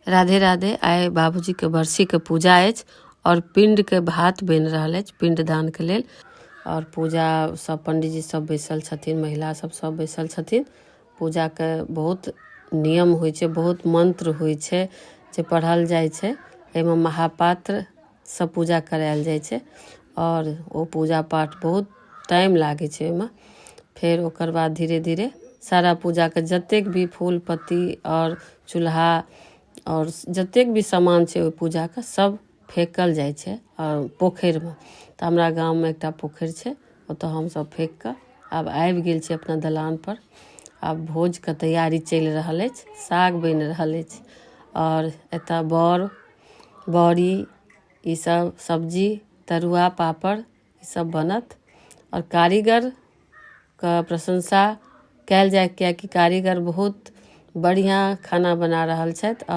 राधे राधे। आइ बाबूजी के बरसी के पूजा अछि और पिंड के भात बन रहा है पिंडदान के लेल। और पूजा सब पंडितजी सब बैसल छथिन, महिला सब बैसल छथिन। पूजा के बहुत नियम होइ छै, बहुत मंत्र होइ छै जे पढ़ल जाइ छै। एहिमे महापात्र सब पूजा करायल जाइ छै और ओ पूजा पाठ बहुत टाइम लागे छै ओहिमे। फिर ओकर बाद धीरे धीरे सारा पूजा के जतेक भी फूल पत्ती और चूल्हा और जतेक भी सामान छै ओहि पूजा के सब फेकल जाइ छै और पोखरि में। तऽ हमरा गाँव में एकटा पोखरि छै, ओतऽ हम सब फेंक कऽ आब आबि गेल छी अपना दलान पर। आब भोज के तैयारी चलि रहल अछि, साग बनि रहल अछि और एतऽ बड़ बड़ी ई सब सब्जी तरुआ पापड़ ई सब बनत। और कारीगर का प्रशंसा कयल जाय, कियाकि कारीगर बहुत बढ़िया खाना बना रहल छथि। और